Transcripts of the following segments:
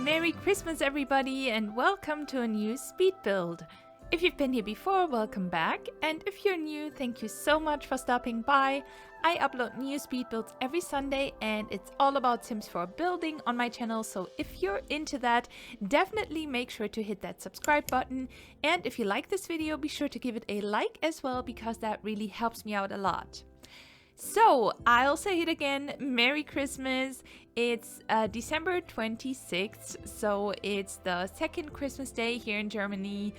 Merry Christmas everybody and welcome to a new speed build. If you've been here before, welcome back, and if you're new, thank you so much for stopping by. I upload new speed builds every Sunday and it's all about Sims 4 building on my channel, so if you're into that, definitely make sure to hit that subscribe button, and if you like this video, be sure to give it a like as well because that really helps me out a lot. So, I'll say it again, Merry Christmas. It's December 26th, so it's the second Christmas day here in Germany.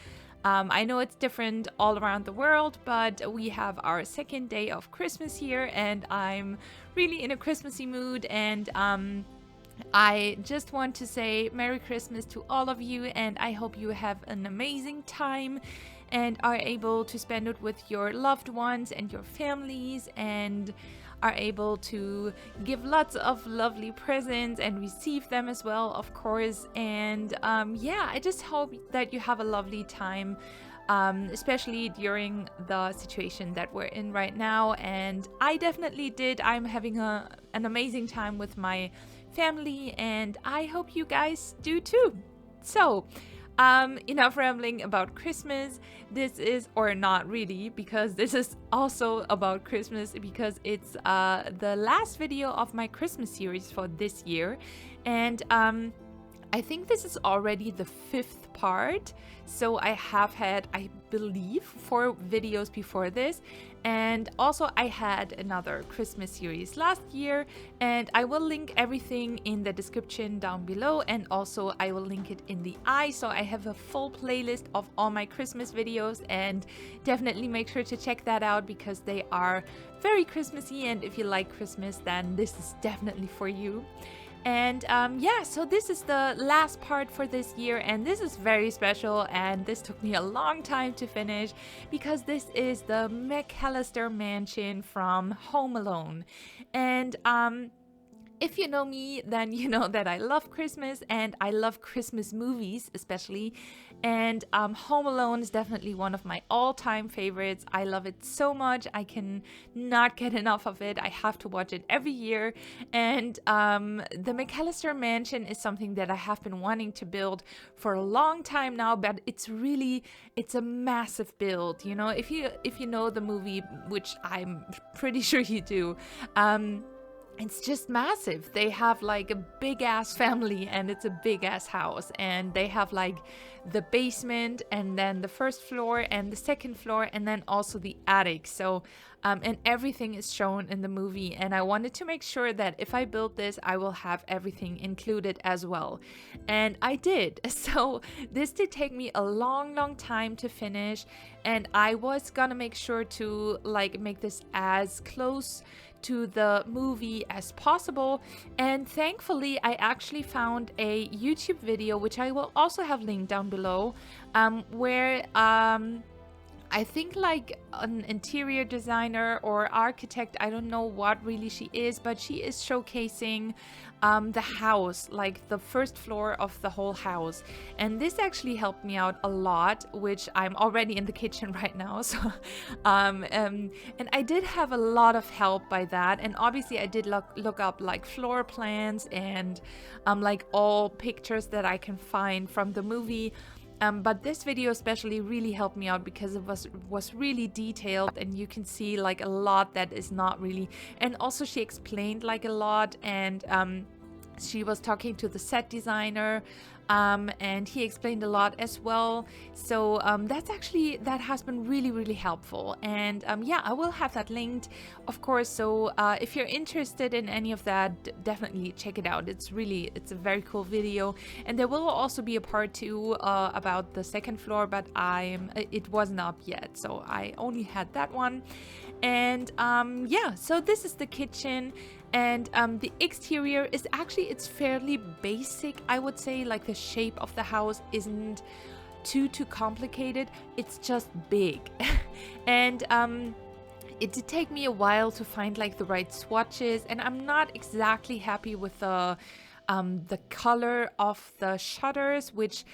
I know it's different all around the world, but we have our second day of Christmas here, and I'm really in a Christmassy mood, and I just want to say Merry Christmas to all of you, and I hope you have an amazing time and are able to spend it with your loved ones and your families, and are able to give lots of lovely presents and receive them as well, of course. And yeah, I just hope that you have a lovely time, especially during the situation that we're in right now. And I definitely did. I'm having an amazing time with my family, and I hope you guys do too. So enough rambling about Christmas. This is, or not really, because this is also about Christmas, because it's the last video of my Christmas series for this year, and I think this is already the 5th part. So I have had, I believe, 4 videos before this, and also I had another Christmas series last year, and I will link everything in the description down below, and also I will link it in the eye, so I have a full playlist of all my Christmas videos, and definitely make sure to check that out because they are very Christmassy, and if you like Christmas, then this is definitely for you. And yeah, so this is the last part for this year, and this is very special, and this took me a long time to finish because this is the McAllister Mansion from Home Alone. And if you know me, then you know that I love Christmas, and I love Christmas movies especially, and Home Alone is definitely one of my all-time favorites. I love it so much. I can not get enough of it. I have to watch it every year, and the McAllister Mansion is something that I have been wanting to build for a long time now, but it's a massive build, you know. If you know the movie, which I'm pretty sure you do, it's just massive. They have like a big ass family, and it's a big ass house, and they have like the basement, and then the first floor and the second floor, and then also the attic. So and everything is shown in the movie, and I wanted to make sure that if I build this, I will have everything included as well, and I did. So this did take me a long time to finish, and I was gonna make sure to like make this as close to the movie as possible, and thankfully I actually found a YouTube video, which I will also have linked down below, where I think like an interior designer or architect, I don't know what really she is, but she is showcasing the house, like the first floor of the whole house. And this actually helped me out a lot, which I'm already in the kitchen right now. So, and I did have a lot of help by that. And obviously I did look up like floor plans and like all pictures that I can find from the movie. But this video especially really helped me out because it was really detailed, and you can see like a lot that is not really, and also she explained like a lot, and she was talking to the set designer, and he explained a lot as well. So that has been really helpful, and yeah, I will have that linked, of course. So if you're interested in any of that, definitely check it out. It's a very cool video, and there will also be a part 2 about the second floor, but it wasn't up yet, so I only had that one. And yeah, so this is the kitchen, and the exterior is actually, it's fairly basic, I would say. Like the shape of the house isn't too complicated, it's just big. And it did take me a while to find like the right swatches, and I'm not exactly happy with the color of the shutters, which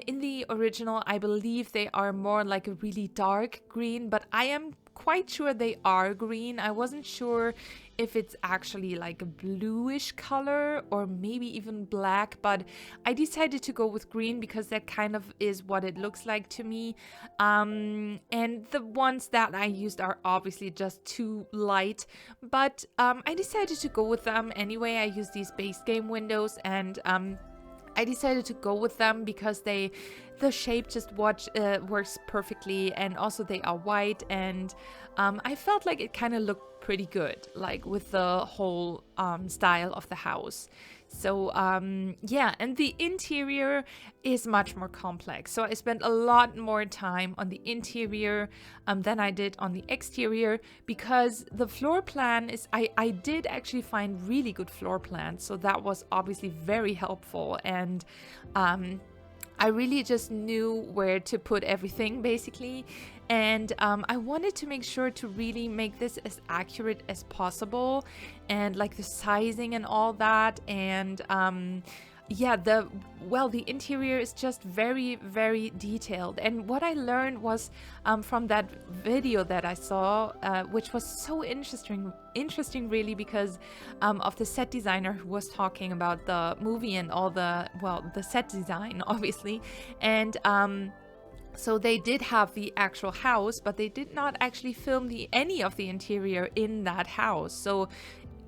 in the original I believe they are more like a really dark green, but I am quite sure they are green. I wasn't sure if it's actually like a bluish color or maybe even black, but I decided to go with green because that kind of is what it looks like to me. And the ones that I used are obviously just too light, but I decided to go with them anyway. I used these base game windows, and I decided to go with them because the shape just works perfectly, and also they are white, and I felt like it kind of looked pretty good, like with the whole style of the house. So yeah, and the interior is much more complex. So I spent a lot more time on the interior than I did on the exterior, because the floor plan is, I did actually find really good floor plans. So that was obviously very helpful. And I really just knew where to put everything basically. And I wanted to make sure to really make this as accurate as possible, and like the sizing and all that. And yeah, the interior is just very, very detailed. And what I learned was from that video that I saw, which was so interesting really, because of the set designer who was talking about the movie and all the set design obviously. And so they did have the actual house, but they did not actually film any of the interior in that house. So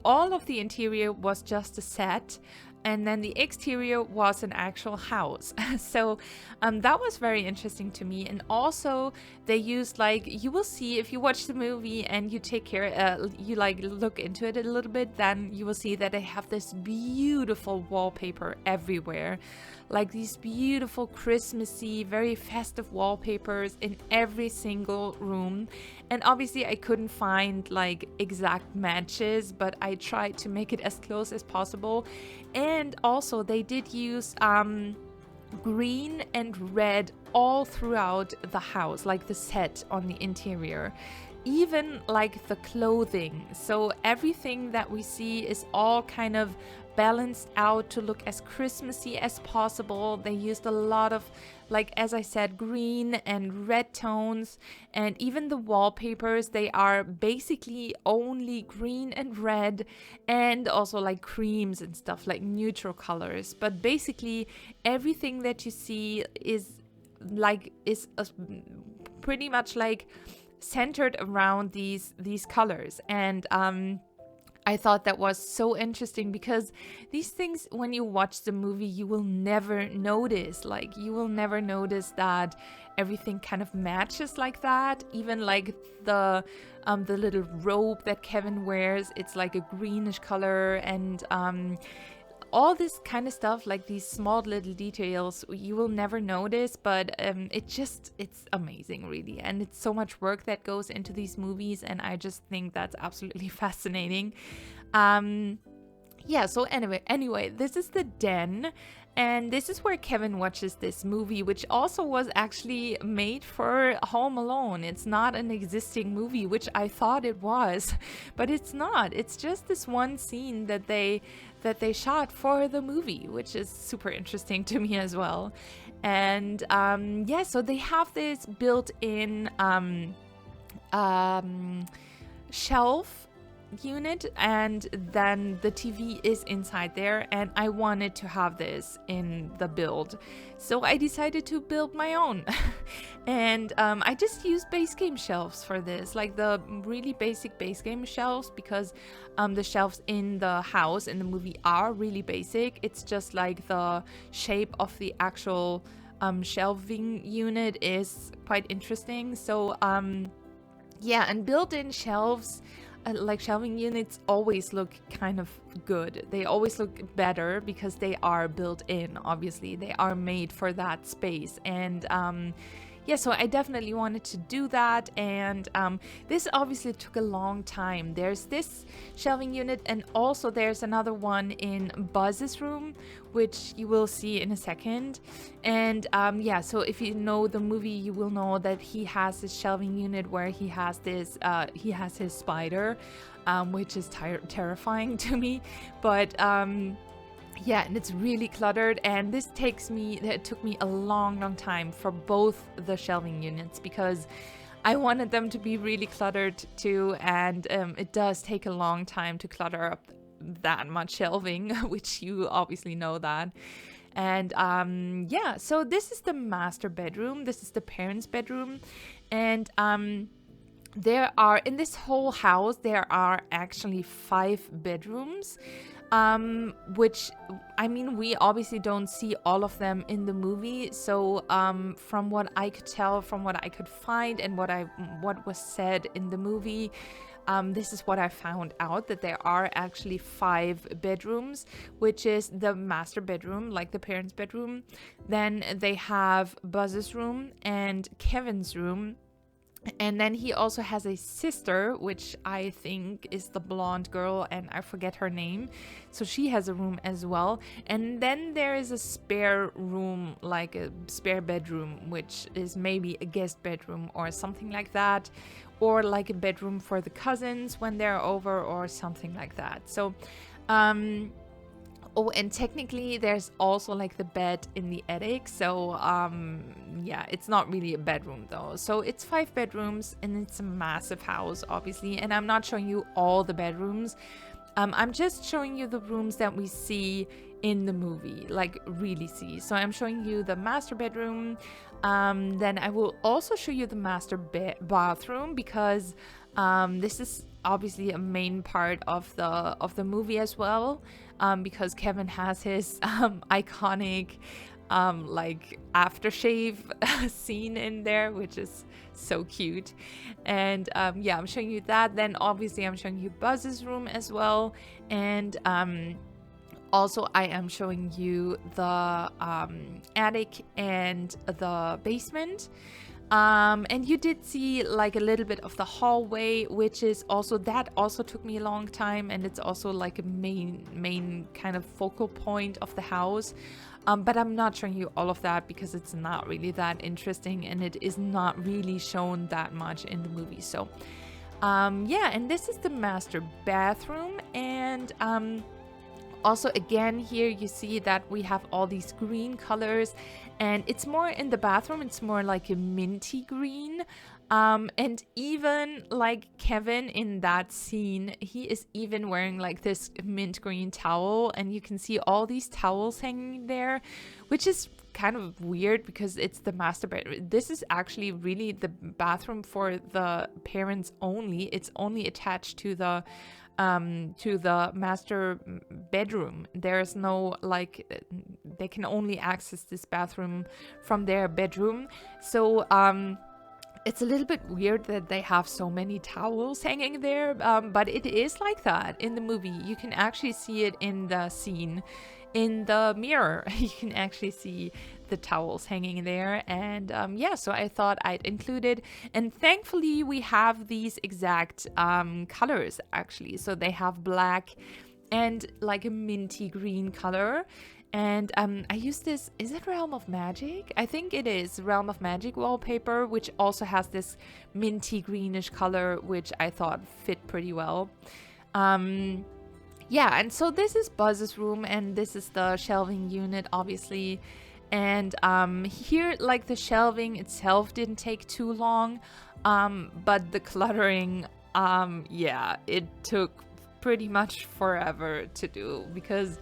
all of the interior was just a set, and then the exterior was an actual house. So that was very interesting to me. And also they used, like, you will see if you watch the movie and you take care, you like look into it a little bit, then you will see that they have this beautiful wallpaper everywhere. Like these beautiful Christmassy, very festive wallpapers in every single room. And obviously I couldn't find like exact matches, but I tried to make it as close as possible. And also they did use green and red all throughout the house, like the set on the interior. Even like the clothing. So everything that we see is all kind of balanced out to look as Christmassy as possible. They used a lot of, like, as I said, green and red tones. And even the wallpapers, they are basically only green and red, and also like creams and stuff, like neutral colors. But basically everything that you see is pretty much like centered around these colors. And I thought that was so interesting, because these things, when you watch the movie, you will never notice. Like, you will never notice that everything kind of matches like that. Even like the little robe that Kevin wears, it's like a greenish color. And all this kind of stuff, like these small little details, you will never notice, but it's amazing really. And it's so much work that goes into these movies, and I just think that's absolutely fascinating. Yeah, so anyway, this is the den, and this is where Kevin watches this movie, which also was actually made for Home Alone. It's not an existing movie, which I thought it was, but it's not. It's just this one scene that they shot for the movie, which is super interesting to me as well. And yeah, so they have this built-in shelf unit, and then the TV is inside there, and I wanted to have this in the build, so I decided to build my own. And I just used base game shelves for this, like the really basic base game shelves, because the shelves in the house in the movie are really basic. It's just like the shape of the actual shelving unit is quite interesting. So yeah, and built-in shelves, like shelving units, always look kind of good. They always look better because they are built in. Obviously they are made for that space. And yeah, so I definitely wanted to do that. And this obviously took a long time. There's this shelving unit, and also there's another one in Buzz's room, which you will see in a second. And yeah, so if you know the movie, you will know that he has this shelving unit where he has this he has his spider, which is terrifying to me. But yeah, and it's really cluttered, and it took me a long time for both the shelving units, because I wanted them to be really cluttered too, and it does take a long time to clutter up that much shelving, which you obviously know that. And yeah, so this is the master bedroom. This is the parents' bedroom. And there are, in this whole house, there are actually 5 bedrooms. Which, I mean, we obviously don't see all of them in the movie. So from what I could tell, from what I could find, and what was said in the movie, this is what I found out, that there are actually 5 bedrooms, which is the master bedroom, like the parents' bedroom. Then they have Buzz's room and Kevin's room. And then he also has a sister, which I think is the blonde girl, and I forget her name. So she has a room as well. And then there is a spare room, like a spare bedroom, which is maybe a guest bedroom or something like that. Or like a bedroom for the cousins when they're over or something like that. So, oh, and technically there's also like the bed in the attic. So, yeah, it's not really a bedroom though. So it's 5 bedrooms and it's a massive house, obviously. And I'm not showing you all the bedrooms. I'm just showing you the rooms that we see in the movie, like really see. So I'm showing you the master bedroom. Then I will also show you the master bathroom, because this is obviously a main part of the movie as well, because Kevin has his iconic like aftershave scene in there, which is so cute. And yeah, I'm showing you that. Then obviously I'm showing you Buzz's room as well. And also I am showing you the attic and the basement. And you did see like a little bit of the hallway, which is also, that also took me a long time, and it's also like a main kind of focal point of the house. But I'm not showing you all of that because it's not really that interesting, and it is not really shown that much in the movie. So yeah, and this is the master bathroom. And also again, here you see that we have all these green colors, and it's more in the bathroom, it's more like a minty green. And even like Kevin in that scene, he is even wearing like this mint green towel, and you can see all these towels hanging there, which is kind of weird because it's the master bedroom. This is actually really the bathroom for the parents only. It's only attached to the master bedroom. There's no, like, they can only access this bathroom from their bedroom. So it's a little bit weird that they have so many towels hanging there, but it is like that in the movie. You can actually see it in the scene. In the mirror, you can actually see the towels hanging there. And yeah, so I thought I'd include it. And thankfully we have these exact colors actually. So they have black and like a minty green color. And I use this, is it Realm of Magic? I think it is Realm of Magic wallpaper, which also has this minty greenish color, which I thought fit pretty well. Yeah, and so this is Buzz's room, and this is the shelving unit, obviously. And here, like, the shelving itself didn't take too long, but the cluttering, yeah, it took pretty much forever to do, because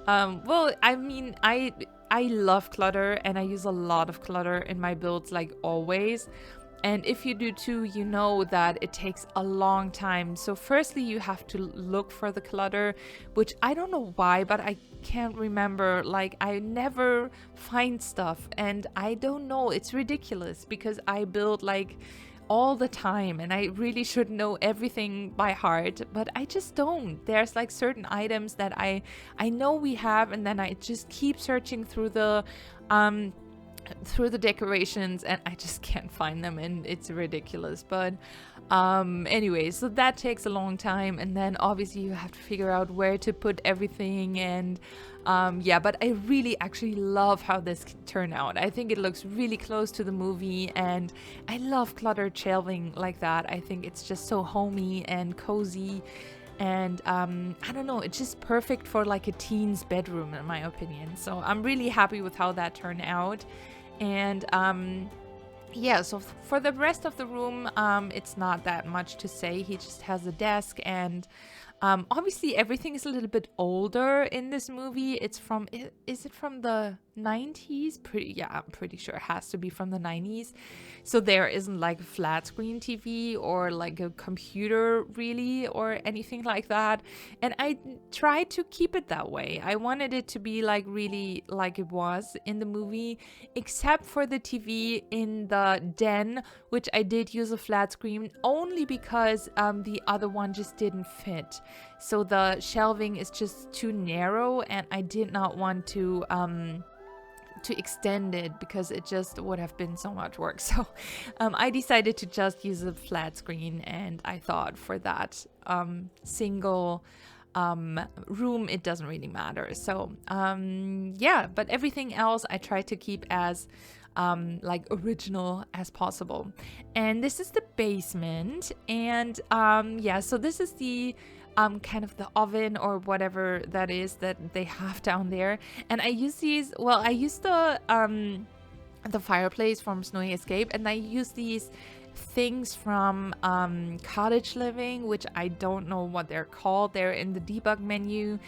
well, I mean, I love clutter, and I use a lot of clutter in my builds, like always. And if you do too, you know that it takes a long time. So firstly, you have to look for the clutter, which I don't know why, but I can't remember. Like, I never find stuff, and I don't know. It's ridiculous because I build like all the time, and I really should know everything by heart, but I just don't. There's like certain items that I know we have, and then I just keep searching through the decorations, and I just can't find them, and it's ridiculous. But anyway, so that takes a long time, and then obviously you have to figure out where to put everything. And yeah, but I really actually love how this turned out. I think it looks really close to the movie, and I love cluttered shelving like that. I think it's just so homey and cozy. And I don't know, it's just perfect for like a teen's bedroom in my opinion. So I'm really happy with how that turned out. And yeah, so for the rest of the room, it's not that much to say. He just has a desk, and obviously everything is a little bit older in this movie. It's from, is it from the 90s? Yeah, I'm pretty sure it has to be from the 90s. So there isn't like a flat screen TV or like a computer really or anything like that. And I tried to keep it that way. I wanted it to be like really like it was in the movie, except for the TV in the den, which I did use a flat screen only because the other one just didn't fit. So the shelving is just too narrow, and I did not want to extend it because it just would have been so much work. So I decided to just use a flat screen, and I thought for that single room it doesn't really matter. So yeah, but everything else I try to keep as like original as possible. And this is the basement, and yeah, so this is the kind of the oven or whatever that is that they have down there. And I use these, well, I use the fireplace from Snowy Escape, and I use these things from Cottage Living, which I don't know what they're called. They're in the debug menu.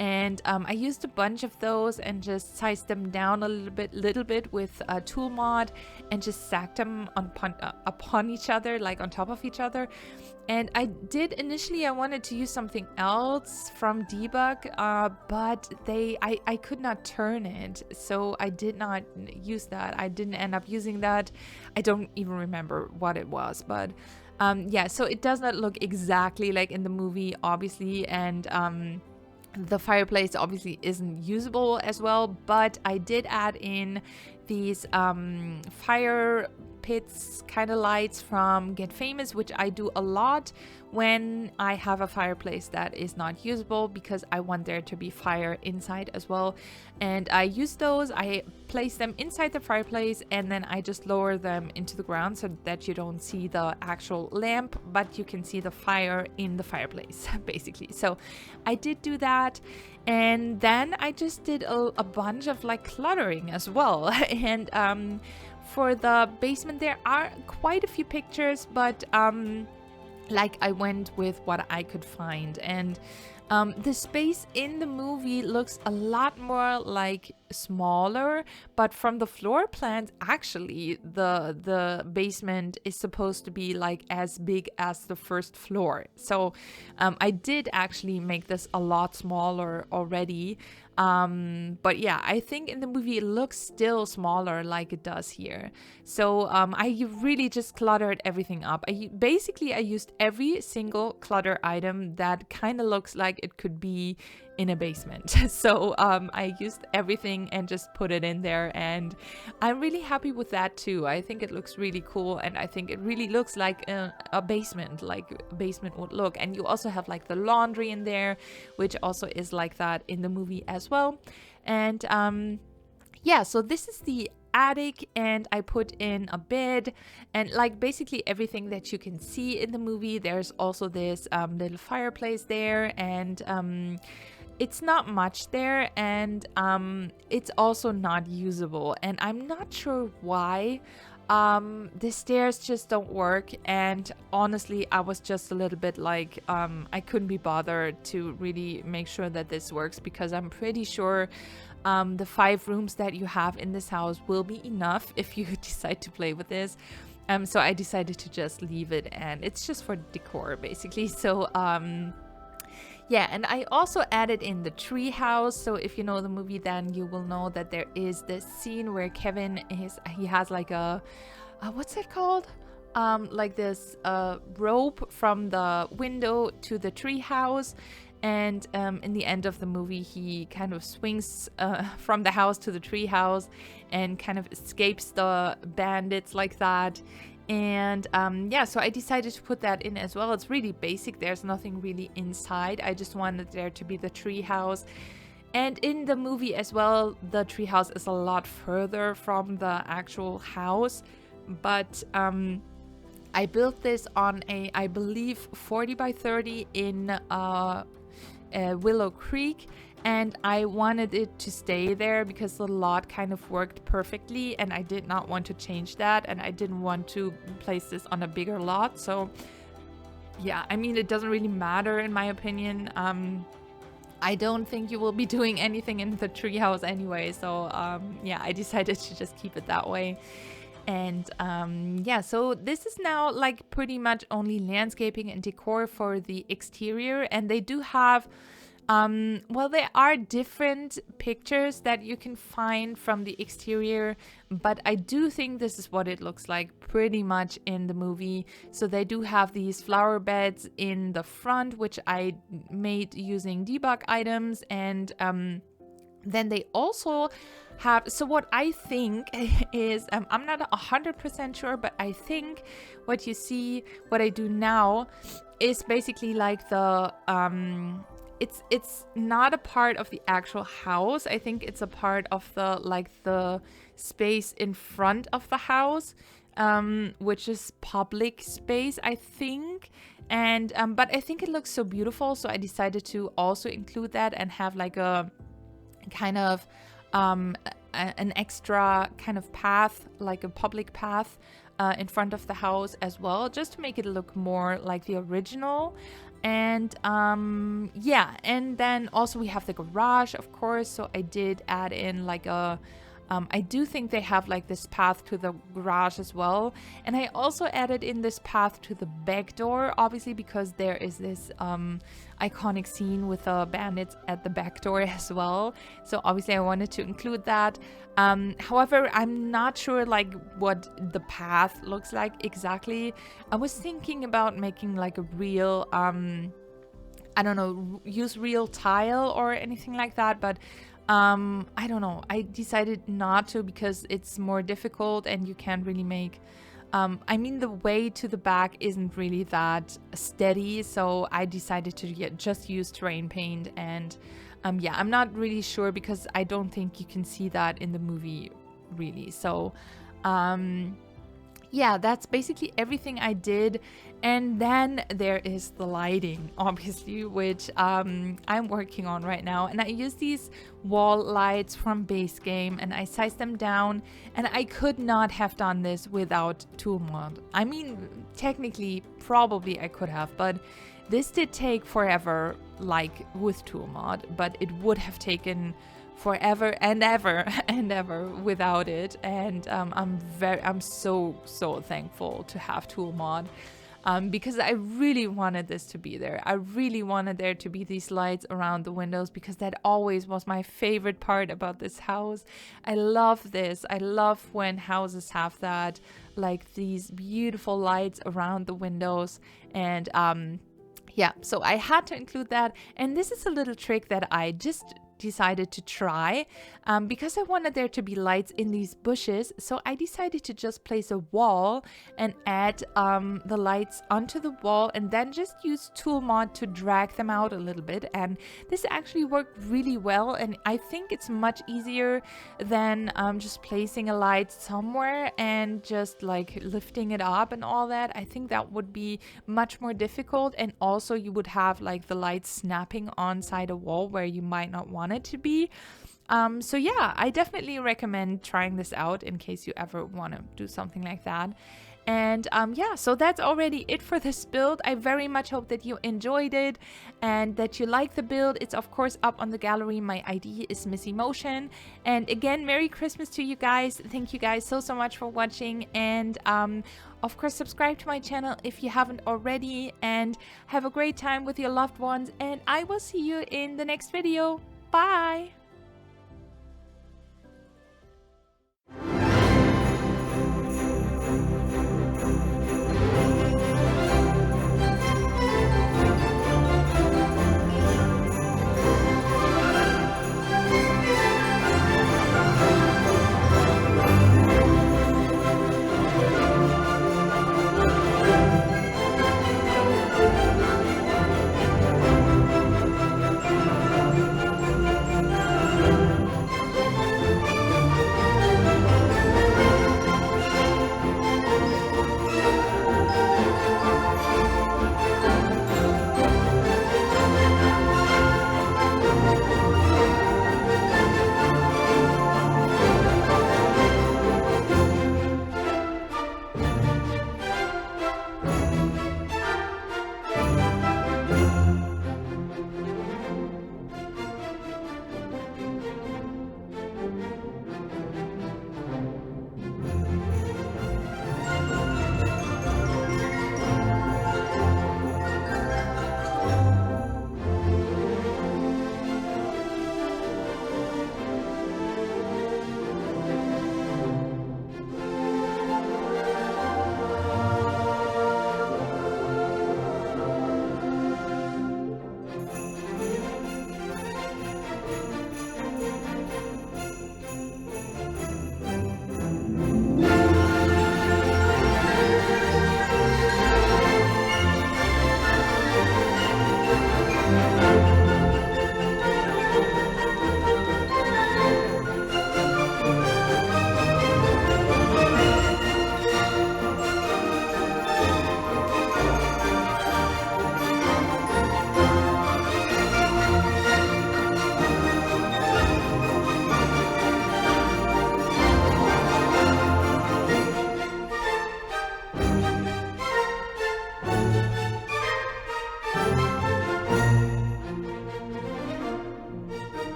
And I used a bunch of those and just sized them down a little bit with a tool mod, and just stacked them upon each other, like on top of each other. And I did initially, I wanted to use something else from debug, but I could not turn it, so I did not use that. I didn't end up using that. I don't even remember what it was, but yeah, so it does not look exactly like in the movie, obviously, and the fireplace obviously isn't usable as well, but I did add in these fire pits kind of lights from Get Famous, which I do a lot when I have a fireplace that is not usable, because I want there to be fire inside as well. And I use those, I place them inside the fireplace, and then I just lower them into the ground so that you don't see the actual lamp, but you can see the fire in the fireplace basically. So I did do that, and then I just did a bunch of like cluttering as well. And for the basement there are quite a few pictures, but like I went with what I could find. And the space in the movie looks a lot more like smaller, but from the floor plans, actually the basement is supposed to be like as big as the first floor. So I did actually make this a lot smaller already. But yeah, I think in the movie it looks still smaller like it does here. So I really just cluttered everything up. I used every single clutter item that kind of looks like it could be in a basement. So I used everything and just put it in there, and I'm really happy with that too. I think it looks really cool, and I think it really looks like a basement, like a basement would look. And you also have like the laundry in there, which also is like that in the movie as well. And yeah, so this is the attic, and I put in a bed and like basically everything that you can see in the movie. There's also this little fireplace there, and it's not much there, and it's also not usable, and I'm not sure why. The stairs just don't work, and honestly I was just a little bit like I couldn't be bothered to really make sure that this works, because I'm pretty sure the 5 rooms that you have in this house will be enough if you decide to play with this. So I decided to just leave it, and it's just for decor basically. So yeah, and I also added in the treehouse. So if you know the movie, then you will know that there is this scene where Kevin he has like a what's it called? Like this rope from the window to the treehouse. And in the end of the movie, he kind of swings from the house to the treehouse and kind of escapes the bandits like that. And yeah, so I decided to put that in as well. It's really basic. There's nothing really inside. I just wanted there to be the treehouse. And in the movie as well, the treehouse is a lot further from the actual house. But I built this on a, I believe, 40 by 30 in Willow Creek. and I wanted it to stay there because the lot kind of worked perfectly, and I did not want to change that, and I didn't want to place this on a bigger lot. So yeah, I mean, it doesn't really matter in my opinion. I don't think you will be doing anything in the treehouse anyway, so yeah, I decided to just keep it that way. And yeah, so this is now like pretty much only landscaping and decor for the exterior, and they do have well, there are different pictures that you can find from the exterior, but I do think this is what it looks like pretty much in the movie. So they do have these flower beds in the front, which I made using debug items, and then they also have, so what I think is, I'm not 100% sure, but I think what you see, what I do now is basically like the it's not a part of the actual house. I think it's a part of the the space in front of the house, which is public space, I think. And but I think it looks so beautiful, so I decided to also include that and have like a kind of an extra kind of path, like a public path in front of the house as well, just to make it look more like the original. And yeah, and then also we have the garage, of course, so I did add in like a I do think they have like this path to the garage as well, and I also added in this path to the back door, obviously because there is this iconic scene with the bandits at the back door as well, so obviously I wanted to include that. However, I'm not sure like what the path looks like exactly. I was thinking about making like a real I don't know, use real tile or anything like that, but I don't know, I decided not to because it's more difficult and you can't really make I mean, the way to the back isn't really that steady, so I decided to just use terrain paint. And yeah, I'm not really sure because I don't think you can see that in the movie really. So yeah, that's basically everything I did. And then there is the lighting, obviously, which I'm working on right now. And I use these wall lights from base game and I sized them down. And I could not have done this without tool mod. I mean, technically, probably I could have, but this did take forever, like with tool mod, but it would have taken forever and ever and ever without it. And I'm so thankful to have tool mod, because I really wanted this to be there. I really wanted there to be these lights around the windows because that always was my favorite part about this house. I love this. I love when houses have that, like these beautiful lights around the windows. And yeah, so I had to include that. And this is a little trick that I just decided to try because I wanted there to be lights in these bushes. So I decided to just place a wall and add the lights onto the wall and then just use tool mod to drag them out a little bit. And this actually worked really well, and I think it's much easier than just placing a light somewhere and just like lifting it up and all that. I think that would be much more difficult, and also you would have like the lights snapping on side a wall where you might not want it to be. So yeah, I definitely recommend trying this out in case you ever want to do something like that. And yeah, so that's already it for this build. I very much hope that you enjoyed it and that you like the build. It's of course up on the gallery. My ID is Missy Motion. And again, Merry Christmas to you guys. Thank you guys so much for watching. And of course, subscribe to my channel if you haven't already. And have a great time with your loved ones. And I will see you in the next video. Bye!